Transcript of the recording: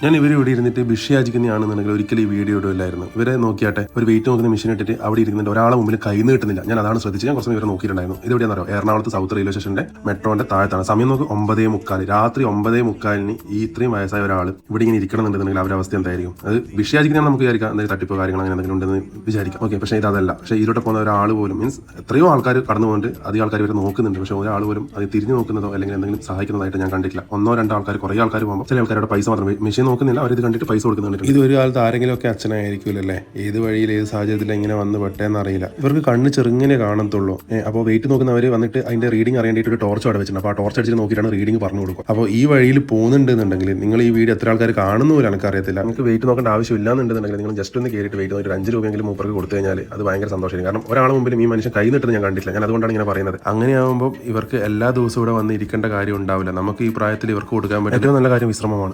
ഞാൻ ഇവർ ഇവിടെ ഇരുന്നിട്ട് ഭിക്ഷയാചിക്കുന്നതാണെന്നുണ്ടെങ്കിൽ ഒരിക്കലും ഈ വീഡിയോ ഇടില്ലായിരുന്നു. ഇവരെ നോക്കിയാട്ടെ, ഒരു വെയിറ്റ് നോക്കുന്ന മെഷീൻ ഇട്ടിട്ട് അവിടെ ഇരിക്കുന്നുണ്ട്, ഒരാളെ മുമ്പിൽ കൈന്ന് കിട്ടുന്നില്ല. ഞാൻ അതാണ് ശ്രദ്ധിച്ച് ഞാൻ കുറച്ച് ഇവരെ നോക്കിയിട്ടുണ്ടായിരുന്നു. ഇത് എവിടെയാണെന്നറിയോ? എറണാകുളത്ത് സൗത്ത് റെയിൽവേ സ്റ്റേഷന്റെ മെട്രോന്റെ താഴത്താണ്. സമയം നോക്ക് 9:45, രാത്രി 9:45 ഈ ഇത്രയും വയസ്സായ ഒരാൾ ഇവിടെ ഇങ്ങനെ ഇരിക്കണമെന്നുണ്ടെങ്കിൽ അവരുടെ അവസ്ഥ എന്തായിരിക്കും? അത് ഭിക്ഷയാചിക്കുന്ന നമുക്ക് വിചാരിക്കാം എന്തെങ്കിലും തട്ടിപ്പോ കാര്യങ്ങൾ അങ്ങനെ എന്തെങ്കിലും ഉണ്ടെന്ന് വിചാരിക്കാം. ഓക്കെ, പക്ഷേ ഇതല്ല. പക്ഷേ ഇതിലൂടെ പോകുന്ന ഒരാൾ പോലും, മീൻസ് എത്രയോ ആൾക്കാർ കടന്നു പോകുന്നുണ്ട്, അധികം ആൾക്കാർ ഇവരെ നോക്കുന്നുണ്ട്, പക്ഷേ ഒരാൾ പോലും അത് തിരിഞ്ഞു നോക്കുന്നതോ അല്ലെങ്കിൽ എന്തെങ്കിലും സഹായിക്കുന്നതായിട്ട് ഞാൻ കണ്ടിട്ടില്ല. 1-2 ആൾക്കാർ, കുറേ ആൾക്കാർ പോകുമ്പോൾ ചില ആൾക്കാരുടെ പൈസ മാത്രം മെഷീൻ നോക്കുന്നില്ല, അവർ ഇത് കണ്ടിട്ട് പൈസ കൊടുക്കുന്നുണ്ട്. ഇത് ഒരു കാലത്ത് ആരെങ്കിലും ഒക്കെ അച്ഛനായിരിക്കുമല്ലേ, ഏത് വഴിയിൽ ഏത് സാഹചര്യത്തിൽ ഇങ്ങനെ വന്ന് പെട്ടേന്ന് അറിയില്ല. ഇവർക്ക് കണ്ണ് ചെറുങ്ങനെ കാണത്തുള്ളൂ. അപ്പോൾ വെയിറ്റ് നോക്കുന്നവർ വന്നിട്ട് അതിന്റെ റീഡിംഗ് അറിയേണ്ടിയിട്ട് ഒരു ടോർച്ച് അവിടെ വെച്ചിട്ടുണ്ട്. അപ്പോൾ ആ ടോർച്ച് അടിച്ച് നോക്കിയിട്ടാണ് റീഡിംഗ് പറഞ്ഞു കൊടുക്കും. അപ്പോൾ ഈ വഴിയിൽ പോകുന്നുണ്ടെന്നുണ്ടെങ്കിൽ നിങ്ങൾ ഈ വീഡിയോ എത്ര ആൾക്കാർ കാണുന്നു പോലും എനിക്കറിയത്തില്ല. നിങ്ങൾക്ക് വെയിറ്റ് നോക്കേണ്ട ആവശ്യമില്ലാന്നുണ്ടെന്നുണ്ടെങ്കിൽ നിങ്ങൾ ജസ്റ്റ് ഒന്ന് കയറിയിട്ട് വെയിറ്റ് നോക്കിയിട്ട് 5 രൂപയെങ്കിലും മൂപ്പർക്ക് കൊടുത്തു കഴിഞ്ഞാൽ അത് ഭയങ്കര സന്തോഷമായിരിക്കും. കാരണം ഒരാളെ മുമ്പിലും ഈ മനുഷ്യൻ കൈ നിട്ടത് ഞാൻ കണ്ടിട്ടില്ല. ഞാൻ അതുകൊണ്ടാണ് ഇങ്ങനെ പറയുന്നത്. അങ്ങനെയാകുമ്പോൾ ഇവർക്ക് എല്ലാ ദിവസവും ഇവിടെ വന്ന് ഇരിക്കേണ്ട കാര്യം ഉണ്ടാവില്ല. നമുക്ക് ഈ പ്രായത്തിൽ ഇവർക്ക് കൊടുക്കാൻ പറ്റും ഏറ്റവും നല്ല കാര്യം വിശ്രമമാണ്.